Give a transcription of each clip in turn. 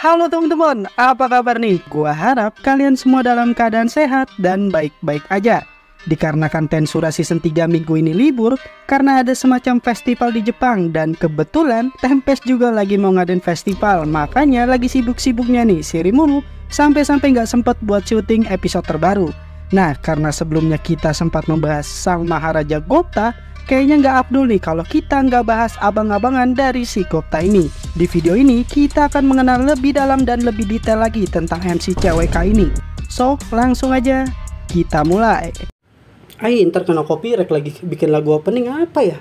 Halo teman-teman, apa kabar nih? Gua harap kalian semua dalam keadaan sehat dan baik-baik aja. Dikarenakan Tensura Season 3 minggu ini libur karena ada semacam festival di Jepang. Dan kebetulan Tempest juga lagi mau ngadain festival, makanya lagi sibuk-sibuknya nih si Rimuru sampai-sampai nggak sempet buat syuting episode terbaru. Nah, karena sebelumnya kita sempat membahas Sang Maharaja Gopta, kayaknya nggak abdul nih kalau kita nggak bahas abang-abangan dari si Gopta ini. Di video ini kita akan mengenal lebih dalam dan lebih detail lagi tentang MC CWK ini. So, langsung aja kita mulai. Ntar kena copyright lagi bikin lagu opening apa ya?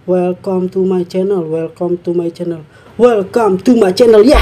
Welcome to my channel, welcome to my channel, welcome to my channel, ya!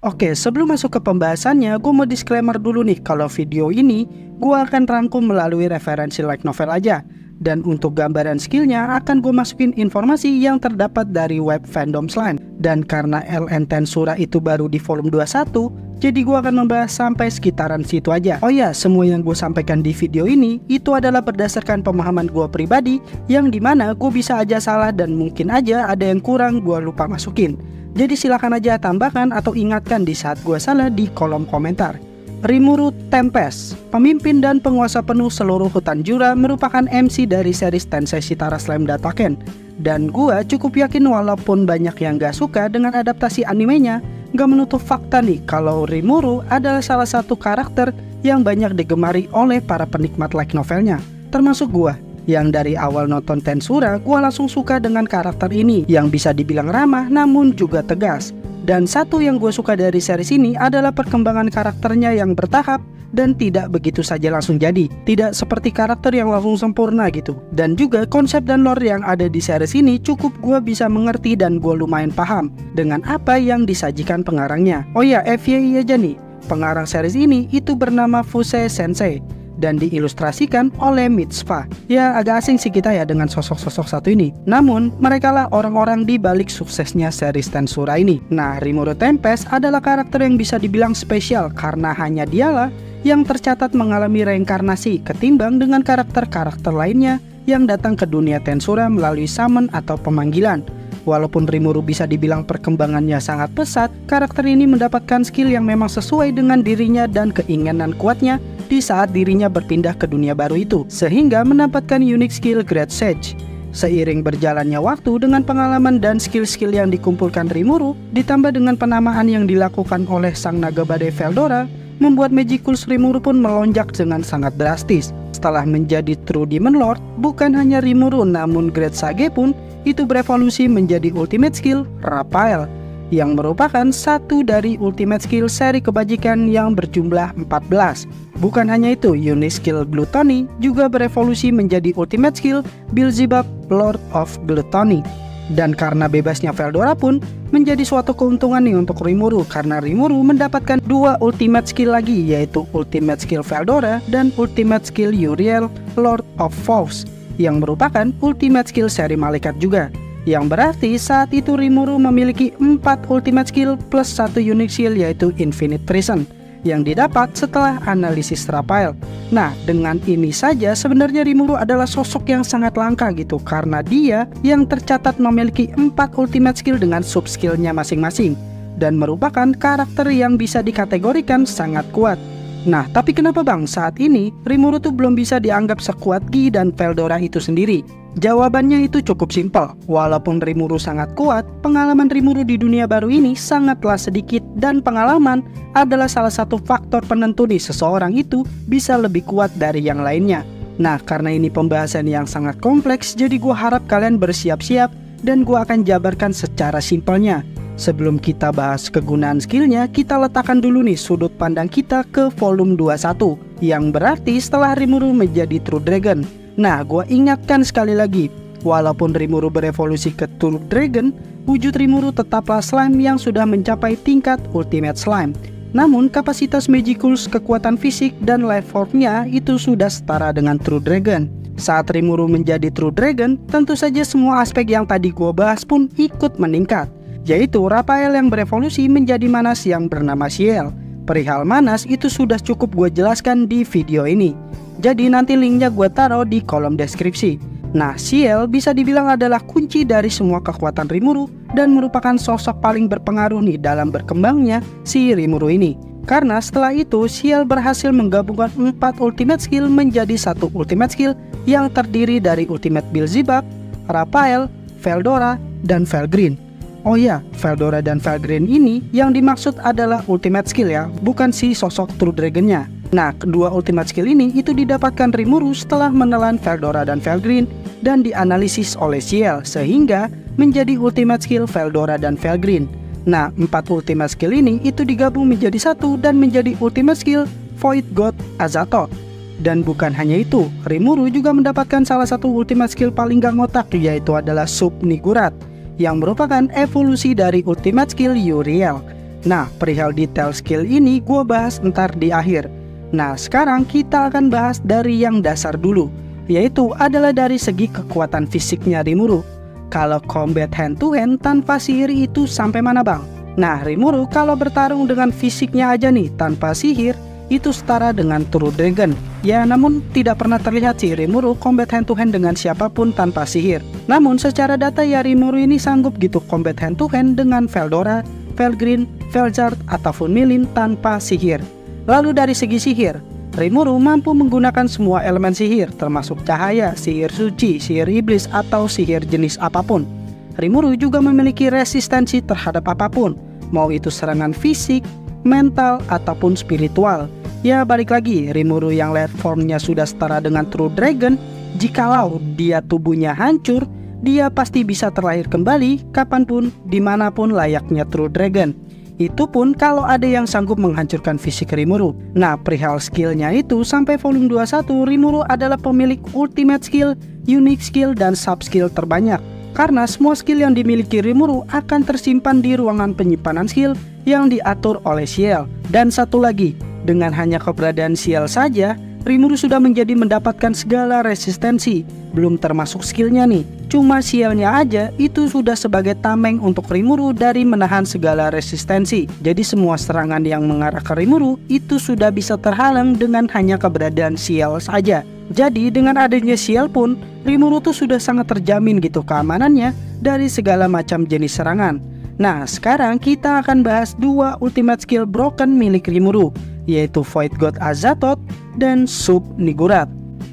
Oke, sebelum masuk ke pembahasannya, gue mau disclaimer dulu nih kalau video ini gue akan rangkum melalui referensi light novel aja. Dan untuk gambaran skillnya akan gue masukin informasi yang terdapat dari web fandom Slime. Dan karena LN Tensura itu baru di volume 21, jadi gue akan membahas sampai sekitaran situ aja. Oh ya, semua yang gue sampaikan di video ini itu adalah berdasarkan pemahaman gue pribadi, yang dimana gue bisa aja salah dan mungkin aja ada yang kurang gue lupa masukin. Jadi silakan aja tambahkan atau ingatkan di saat gue salah di kolom komentar. Rimuru Tempest, pemimpin dan penguasa penuh seluruh hutan Jura, merupakan MC dari series Tensei Shitara Slime Dataken. Dan gue cukup yakin walaupun banyak yang gak suka dengan adaptasi animenya, gak menutup fakta nih kalau Rimuru adalah salah satu karakter yang banyak digemari oleh para penikmat light novelnya, termasuk gue. Yang dari awal nonton Tensura, gue langsung suka dengan karakter ini yang bisa dibilang ramah namun juga tegas. Dan satu yang gue suka dari series ini adalah perkembangan karakternya yang bertahap dan tidak begitu saja langsung jadi. Tidak seperti karakter yang langsung sempurna gitu. Dan juga konsep dan lore yang ada di series ini cukup gue bisa mengerti dan gue lumayan paham dengan apa yang disajikan pengarangnya. Oh ya, FYI aja nih, pengarang series ini itu bernama Fusei Sensei dan diilustrasikan oleh Mitsfa. Ya, agak asing sih kita ya dengan sosok-sosok satu ini. Namun, mereka lah orang-orang di balik suksesnya series Tensura ini. Nah, Rimuru Tempest adalah karakter yang bisa dibilang spesial karena hanya dialah yang tercatat mengalami reinkarnasi ketimbang dengan karakter-karakter lainnya yang datang ke dunia Tensura melalui summon atau pemanggilan. Walaupun Rimuru bisa dibilang perkembangannya sangat pesat, karakter ini mendapatkan skill yang memang sesuai dengan dirinya dan keinginan kuatnya di saat dirinya berpindah ke dunia baru itu, sehingga mendapatkan unique skill Great Sage. Seiring berjalannya waktu dengan pengalaman dan skill-skill yang dikumpulkan Rimuru, ditambah dengan penamaan yang dilakukan oleh sang naga badai Veldora, membuat Magicals Rimuru pun melonjak dengan sangat drastis. Setelah menjadi True Demon Lord, bukan hanya Rimuru namun Great Sage pun itu berevolusi menjadi Ultimate Skill Raphael, yang merupakan satu dari ultimate skill seri kebajikan yang berjumlah 14. Bukan hanya itu, unique skill Gluttony juga berevolusi menjadi ultimate skill Beelzebub Lord of Gluttony. Dan karena bebasnya Veldora pun menjadi suatu keuntungan nih untuk Rimuru, karena Rimuru mendapatkan dua ultimate skill lagi, yaitu ultimate skill Veldora dan ultimate skill Uriel Lord of Foes, yang merupakan ultimate skill seri malaikat juga. Yang berarti saat itu Rimuru memiliki 4 ultimate skill plus 1 unique skill, yaitu Infinite Prison, yang didapat setelah analisis Raphael. Nah, dengan ini saja sebenarnya Rimuru adalah sosok yang sangat langka gitu, karena dia yang tercatat memiliki 4 ultimate skill dengan sub skillnya masing-masing, dan merupakan karakter yang bisa dikategorikan sangat kuat. Nah, tapi kenapa bang saat ini Rimuru tuh belum bisa dianggap sekuat Gi dan Veldora itu sendiri? Jawabannya itu cukup simpel. Walaupun Rimuru sangat kuat, pengalaman Rimuru di dunia baru ini sangatlah sedikit, dan pengalaman adalah salah satu faktor penentu nih seseorang itu bisa lebih kuat dari yang lainnya. Nah, karena ini pembahasan yang sangat kompleks, jadi gue harap kalian bersiap-siap dan gue akan jabarkan secara simpelnya. Sebelum kita bahas kegunaan skillnya, kita letakkan dulu nih sudut pandang kita ke volume 21, yang berarti setelah Rimuru menjadi True Dragon. Nah, gue ingatkan sekali lagi, walaupun Rimuru berevolusi ke True Dragon, wujud Rimuru tetaplah slime yang sudah mencapai tingkat Ultimate Slime. Namun kapasitas Magicals, kekuatan fisik, dan life force-nya itu sudah setara dengan True Dragon. Saat Rimuru menjadi True Dragon, tentu saja semua aspek yang tadi gue bahas pun ikut meningkat, yaitu Raphael yang berevolusi menjadi Manas yang bernama Ciel. Perihal Manas itu sudah cukup gue jelaskan di video ini, jadi nanti linknya gue taruh di kolom deskripsi. Nah, Ciel bisa dibilang adalah kunci dari semua kekuatan Rimuru dan merupakan sosok paling berpengaruh nih dalam berkembangnya si Rimuru ini. Karena setelah itu, Ciel berhasil menggabungkan 4 ultimate skill menjadi satu ultimate skill yang terdiri dari ultimate Beelzebub, Raphael, Veldora, dan Felgreen. Oh ya, Veldora dan Felgreen ini yang dimaksud adalah ultimate skill ya, bukan si sosok True Dragon-nya. Nah, kedua ultimate skill ini itu didapatkan Rimuru setelah menelan Veldora dan Felgreen dan dianalisis oleh Ciel sehingga menjadi ultimate skill Veldora dan Felgreen. Nah, 4 ultimate skill ini itu digabung menjadi satu dan menjadi ultimate skill Void God Azathoth. Dan bukan hanya itu, Rimuru juga mendapatkan salah satu ultimate skill paling gak ngotak, yaitu adalah Sub Niggurath, yang merupakan evolusi dari ultimate skill Uriel. Nah, perihal detail skill ini gue bahas ntar di akhir. Nah, sekarang kita akan bahas dari yang dasar dulu, yaitu adalah dari segi kekuatan fisiknya Rimuru. Kalau combat hand to hand tanpa sihir itu sampai mana bang? Nah, Rimuru kalau bertarung dengan fisiknya aja nih tanpa sihir itu setara dengan True Dragon. Ya, namun tidak pernah terlihat sih Rimuru combat hand to hand dengan siapapun tanpa sihir. Namun secara data ya Rimuru ini sanggup gitu combat hand to hand dengan Veldora, Felgreen, Velzard ataupun Milin tanpa sihir. Lalu dari segi sihir, Rimuru mampu menggunakan semua elemen sihir termasuk cahaya, sihir suci, sihir iblis atau sihir jenis apapun. Rimuru juga memiliki resistensi terhadap apapun, mau itu serangan fisik, mental ataupun spiritual. Ya balik lagi, Rimuru yang life formnya sudah setara dengan True Dragon, jikalau dia tubuhnya hancur, dia pasti bisa terlahir kembali kapanpun, dimanapun layaknya True Dragon. Itu pun kalau ada yang sanggup menghancurkan fisik Rimuru. Nah, perihal skillnya itu sampai volume 21, Rimuru adalah pemilik ultimate skill, unique skill, dan sub skill terbanyak. Karena semua skill yang dimiliki Rimuru akan tersimpan di ruangan penyimpanan skill yang diatur oleh Ciel. Dan satu lagi, dengan hanya keberadaan Ciel saja, Rimuru sudah menjadi mendapatkan segala resistensi. Belum termasuk skillnya nih, cuma Cielnya aja itu sudah sebagai tameng untuk Rimuru dari menahan segala resistensi. Jadi semua serangan yang mengarah ke Rimuru itu sudah bisa terhalang dengan hanya keberadaan Ciel saja. Jadi dengan adanya Ciel pun, Rimuru tuh sudah sangat terjamin gitu keamanannya dari segala macam jenis serangan. Nah, sekarang kita akan bahas dua ultimate skill broken milik Rimuru, yaitu Void God Azathoth dan Sub Niggurath.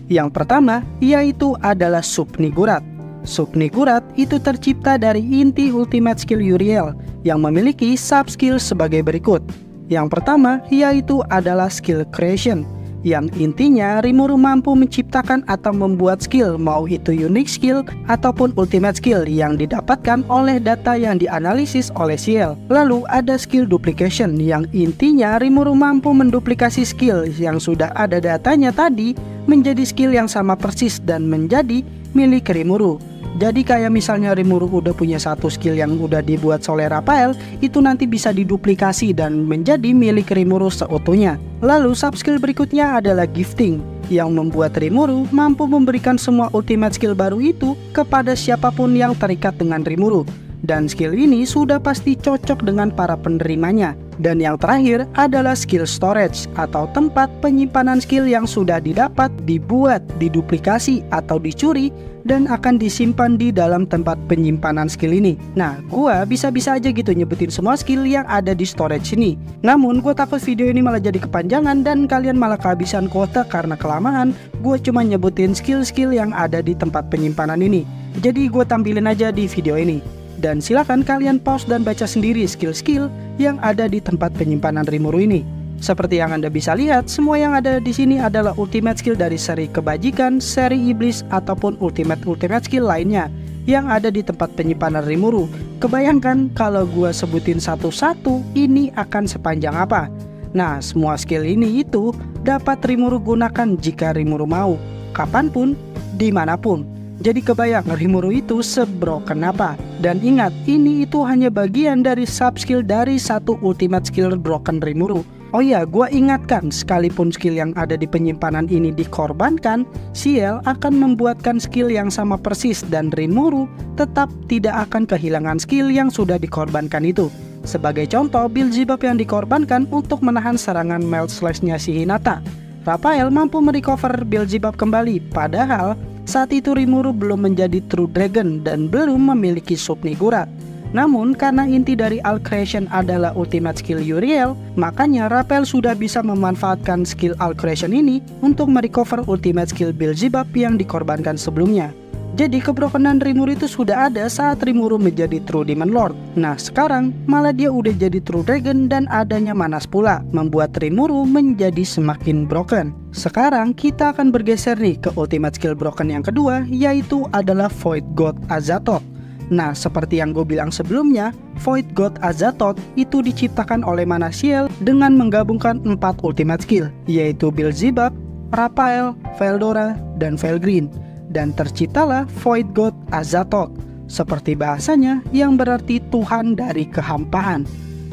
Yang pertama yaitu adalah Sub Niggurath. Sub Niggurath itu tercipta dari inti ultimate skill Uriel yang memiliki sub skill sebagai berikut. Yang pertama yaitu adalah skill creation, yang intinya Rimuru mampu menciptakan atau membuat skill, mau itu unique skill ataupun ultimate skill yang didapatkan oleh data yang dianalisis oleh Ciel. Lalu ada skill duplication, yang intinya Rimuru mampu menduplikasi skill yang sudah ada datanya tadi menjadi skill yang sama persis dan menjadi milik Rimuru. Jadi kayak misalnya Rimuru udah punya satu skill yang udah dibuat oleh Raphael, itu nanti bisa diduplikasi dan menjadi milik Rimuru seutuhnya. Lalu sub skill berikutnya adalah gifting, yang membuat Rimuru mampu memberikan semua ultimate skill baru itu kepada siapapun yang terikat dengan Rimuru. Dan skill ini sudah pasti cocok dengan para penerimanya. Dan yang terakhir adalah skill storage atau tempat penyimpanan skill yang sudah didapat, dibuat, diduplikasi atau dicuri dan akan disimpan di dalam tempat penyimpanan skill ini. Nah, gua bisa-bisa aja gitu nyebutin semua skill yang ada di storage ini. Namun gua takut video ini malah jadi kepanjangan dan kalian malah kehabisan kuota karena kelamaan. Gua cuma nyebutin skill-skill yang ada di tempat penyimpanan ini. Jadi gua tampilin aja di video ini. Dan silakan kalian pause dan baca sendiri skill-skill yang ada di tempat penyimpanan Rimuru ini. Seperti yang Anda bisa lihat, semua yang ada di sini adalah ultimate skill dari seri kebajikan, seri iblis ataupun ultimate skill lainnya yang ada di tempat penyimpanan Rimuru. Kebayangkan kalau gua sebutin satu-satu, ini akan sepanjang apa? Nah, semua skill ini itu dapat Rimuru gunakan jika Rimuru mau, kapanpun, dimanapun. Jadi kebayang Rimuru itu sebroken apa. Dan ingat, ini itu hanya bagian dari sub skill dari satu ultimate skill broken Rimuru. Oh iya, gua ingatkan, sekalipun skill yang ada di penyimpanan ini dikorbankan, Ciel akan membuatkan skill yang sama persis dan Rimuru tetap tidak akan kehilangan skill yang sudah dikorbankan itu. Sebagai contoh, Beelzebub yang dikorbankan untuk menahan serangan Melt Slash-nya si Hinata. Raphael mampu merecover Beelzebub kembali, padahal Saat itu Rimuru belum menjadi True Dragon dan belum memiliki sub Nigura. Namun karena inti dari All Creation adalah ultimate skill Uriel, makanya Raphael sudah bisa memanfaatkan skill All Creation ini untuk merecover ultimate skill Beelzebub yang dikorbankan sebelumnya. Jadi kebrokenan Rimuru itu sudah ada saat Rimuru menjadi True Demon Lord. Nah sekarang malah dia udah jadi True Dragon dan adanya Manas pula, membuat Rimuru menjadi semakin broken. Sekarang kita akan bergeser nih ke ultimate skill broken yang kedua, yaitu adalah Void God Azathoth. Nah seperti yang gue bilang sebelumnya, Void God Azathoth itu diciptakan oleh Manasiel dengan menggabungkan 4 ultimate skill, yaitu Beelzebub, Raphael, Veldora, dan Felgreen. Dan terciptalah Void God Azathoth, seperti bahasanya yang berarti Tuhan dari kehampaan,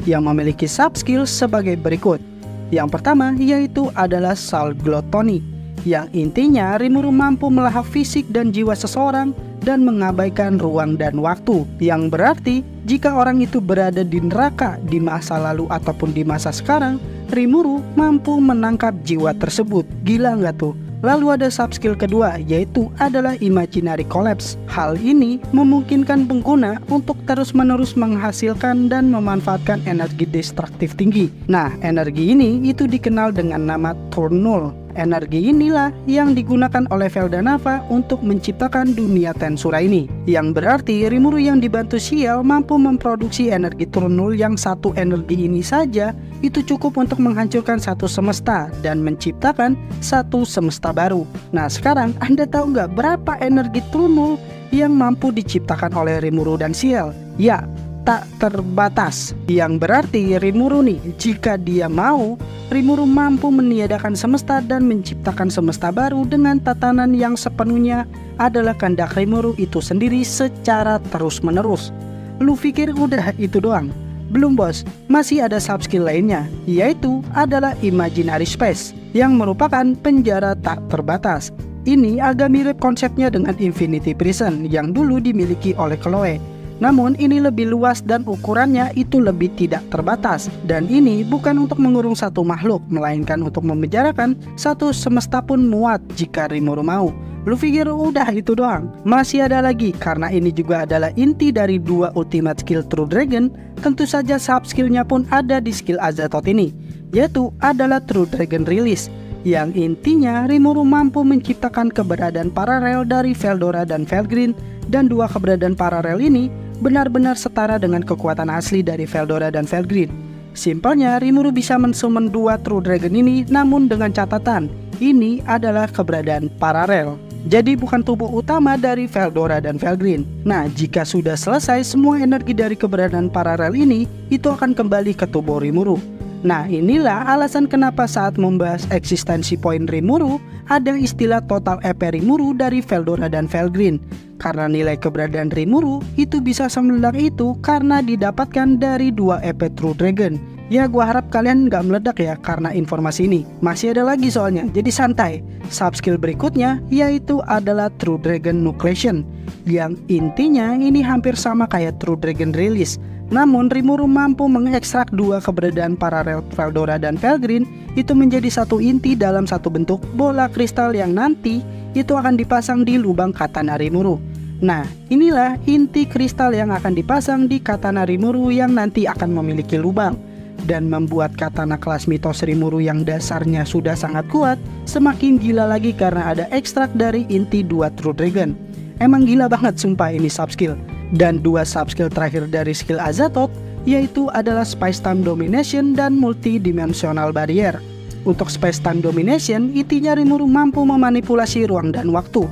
yang memiliki sub-skill sebagai berikut. Yang pertama yaitu adalah Soul Gluttony, yang intinya Rimuru mampu melahap fisik dan jiwa seseorang dan mengabaikan ruang dan waktu, yang berarti jika orang itu berada di neraka di masa lalu ataupun di masa sekarang, Rimuru mampu menangkap jiwa tersebut. Gila nggak tuh? Lalu ada sub-skill kedua, yaitu adalah Imaginary Collapse. Hal ini memungkinkan pengguna untuk terus-menerus menghasilkan dan memanfaatkan energi destruktif tinggi. Nah, energi ini itu dikenal dengan nama Turn Null. Energi inilah yang digunakan oleh Veldanava untuk menciptakan dunia Tensura ini, yang berarti Rimuru yang dibantu Ciel mampu memproduksi energi Turn Null yang satu energi ini saja itu cukup untuk menghancurkan satu semesta dan menciptakan satu semesta baru. Nah sekarang Anda tahu nggak berapa energi Turn Null yang mampu diciptakan oleh Rimuru dan Ciel? Ya, tak terbatas, yang berarti Rimuru nih, jika dia mau, Rimuru mampu meniadakan semesta dan menciptakan semesta baru dengan tatanan yang sepenuhnya adalah kehendak Rimuru itu sendiri secara terus-menerus. Lu pikir udah itu doang? Belum bos, masih ada sub-skill lainnya, yaitu adalah Imaginary Space, yang merupakan penjara tak terbatas. Ini agak mirip konsepnya dengan Infinity Prison yang dulu dimiliki oleh Chloe. Namun ini lebih luas dan ukurannya itu lebih tidak terbatas. Dan ini bukan untuk mengurung satu makhluk, melainkan untuk memenjarakan satu semesta pun muat jika Rimuru mau. Lu pikir udah itu doang? Masih ada lagi, karena ini juga adalah inti dari dua ultimate skill True Dragon. Tentu saja sub skillnya pun ada di skill Azathoth ini, yaitu adalah True Dragon Release, yang intinya Rimuru mampu menciptakan keberadaan paralel dari Veldora dan Felgreen. Dan dua keberadaan paralel ini benar-benar setara dengan kekuatan asli dari Veldora dan Felgreen. Simpelnya Rimuru bisa mensummon dua True Dragon ini, namun dengan catatan ini adalah keberadaan paralel, jadi bukan tubuh utama dari Veldora dan Felgreen. Nah jika sudah selesai semua energi dari keberadaan paralel ini, itu akan kembali ke tubuh Rimuru. Nah inilah alasan kenapa saat membahas eksistensi poin Rimuru ada istilah total EP Rimuru dari Veldora dan Felgreen, karena nilai keberadaan Rimuru itu bisa semeledak itu karena didapatkan dari dua EP True Dragon. Ya gua harap kalian nggak meledak ya karena informasi ini. Masih ada lagi soalnya, jadi santai. Sub skill berikutnya yaitu adalah True Dragon Nucleation, yang intinya ini hampir sama kayak True Dragon Release. Namun Rimuru mampu mengekstrak dua keberadaan paralel Veldora dan Felgreen itu menjadi satu inti dalam satu bentuk bola kristal yang nanti itu akan dipasang di lubang katana Rimuru. Nah inilah inti kristal yang akan dipasang di katana Rimuru yang nanti akan memiliki lubang, dan membuat katana kelas mitos Rimuru yang dasarnya sudah sangat kuat semakin gila lagi karena ada ekstrak dari inti dua True Dragon. Emang gila banget sumpah ini sub skill. Dan dua sub skill terakhir dari skill Azathoth yaitu adalah Space Time Domination dan Multidimensional Barrier. Untuk Space Time Domination intinya Rimuru mampu memanipulasi ruang dan waktu,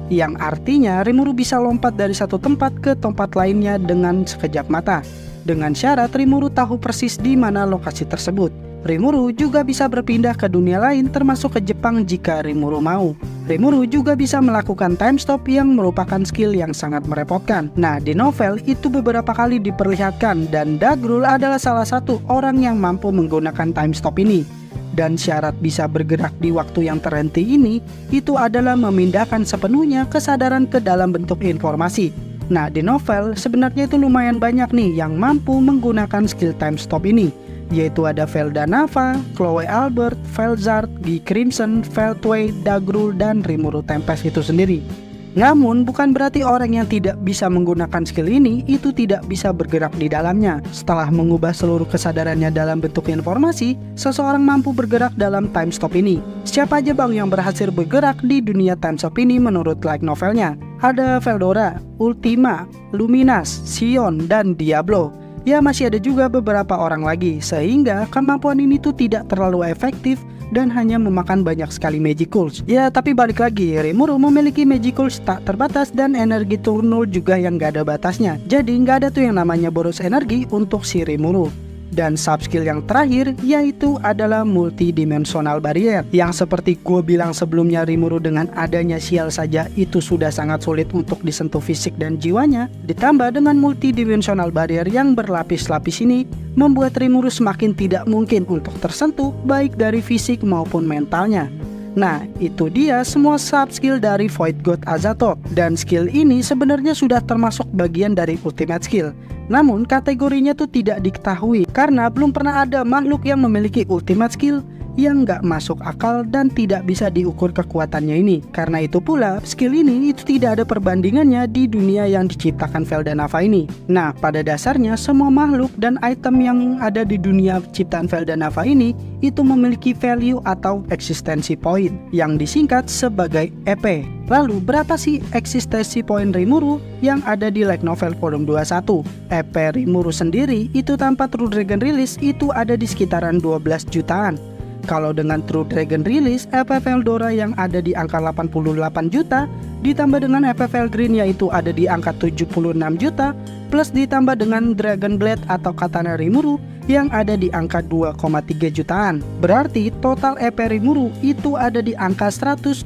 yang artinya Rimuru bisa lompat dari satu tempat ke tempat lainnya dengan sekejap mata, dengan syarat Rimuru tahu persis di mana lokasi tersebut. Rimuru juga bisa berpindah ke dunia lain termasuk ke Jepang jika Rimuru mau. Rimuru juga bisa melakukan time stop yang merupakan skill yang sangat merepotkan. Nah di novel itu beberapa kali diperlihatkan dan Dagrul adalah salah satu orang yang mampu menggunakan time stop ini. Dan syarat bisa bergerak di waktu yang terhenti ini itu adalah memindahkan sepenuhnya kesadaran ke dalam bentuk informasi. Nah di novel sebenarnya itu lumayan banyak nih yang mampu menggunakan skill time stop ini, yaitu ada Veldanava, Chloe Albert, Velzard, Guy Crimson, Veltway, Dagrul, dan Rimuru Tempest itu sendiri. Namun bukan berarti orang yang tidak bisa menggunakan skill ini itu tidak bisa bergerak di dalamnya. Setelah mengubah seluruh kesadarannya dalam bentuk informasi, seseorang mampu bergerak dalam time stop ini. Siapa aja bang yang berhasil bergerak di dunia time stop ini menurut light novelnya? Ada Veldora, Ultima, Luminas, Sion, dan Diablo. Ya masih ada juga beberapa orang lagi, sehingga kemampuan ini tuh tidak terlalu efektif dan hanya memakan banyak sekali magicals. Ya tapi balik lagi, Rimuru memiliki magicals tak terbatas dan energi turnul juga yang gak ada batasnya. Jadi gak ada tuh yang namanya boros energi untuk si Rimuru. Dan subskill yang terakhir yaitu adalah multidimensional barrier, yang seperti gue bilang sebelumnya, Rimuru dengan adanya sial saja itu sudah sangat sulit untuk disentuh fisik dan jiwanya. Ditambah dengan multidimensional barrier yang berlapis-lapis ini membuat Rimuru semakin tidak mungkin untuk tersentuh baik dari fisik maupun mentalnya. Nah, itu dia semua subskill dari Void God Azathoth. Dan skill ini sebenarnya sudah termasuk bagian dari ultimate skill. Namun kategorinya tuh tidak diketahui karena belum pernah ada makhluk yang memiliki ultimate skill yang nggak masuk akal dan tidak bisa diukur kekuatannya ini. Karena itu pula skill ini itu tidak ada perbandingannya di dunia yang diciptakan Veldanava ini. Nah, pada dasarnya semua makhluk dan item yang ada di dunia ciptaan Veldanava ini itu memiliki value atau eksistensi point yang disingkat sebagai EP. Lalu berapa sih eksistensi point Rimuru yang ada di light novel volume 21? EP Rimuru sendiri itu tanpa True Dragon Release itu ada di sekitaran 12 jutaan. Kalau dengan True Dragon Release, FFL Dora yang ada di angka 88 juta, ditambah dengan FFL Green yaitu ada di angka 76 juta, plus ditambah dengan Dragon Blade atau Katana Rimuru yang ada di angka 2,3 jutaan. Berarti total EP Rimuru itu ada di angka 178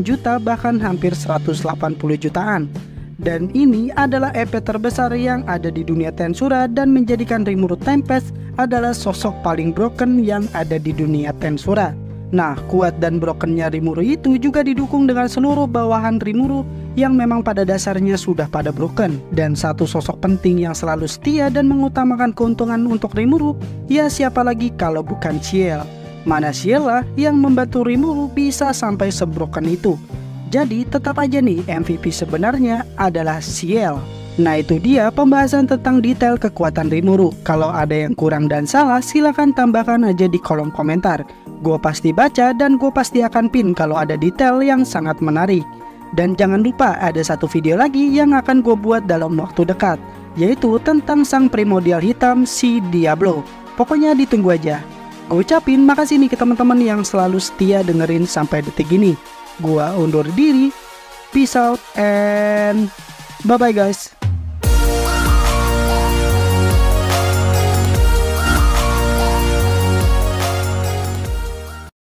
juta, bahkan hampir 180 jutaan. Dan ini adalah EP terbesar yang ada di dunia Tensura dan menjadikan Rimuru Tempest adalah sosok paling broken yang ada di dunia Tensura. Nah, kuat dan brokennya Rimuru itu juga didukung dengan seluruh bawahan Rimuru yang memang pada dasarnya sudah pada broken. Dan satu sosok penting yang selalu setia dan mengutamakan keuntungan untuk Rimuru, ya siapa lagi kalau bukan Ciel. Mana Ciel lah yang membantu Rimuru bisa sampai sebroken itu. Jadi tetap aja nih MVP sebenarnya adalah Ciel. Nah itu dia pembahasan tentang detail kekuatan Rimuru. Kalau ada yang kurang dan salah silahkan tambahkan aja di kolom komentar. Gue pasti baca dan gue pasti akan pin kalau ada detail yang sangat menarik. Dan jangan lupa ada satu video lagi yang akan gue buat dalam waktu dekat, yaitu tentang sang primordial hitam si Diablo. Pokoknya ditunggu aja. Gue ucapin makasih nih ke teman-teman yang selalu setia dengerin sampai detik ini. Gua undur diri. Peace out and bye bye guys.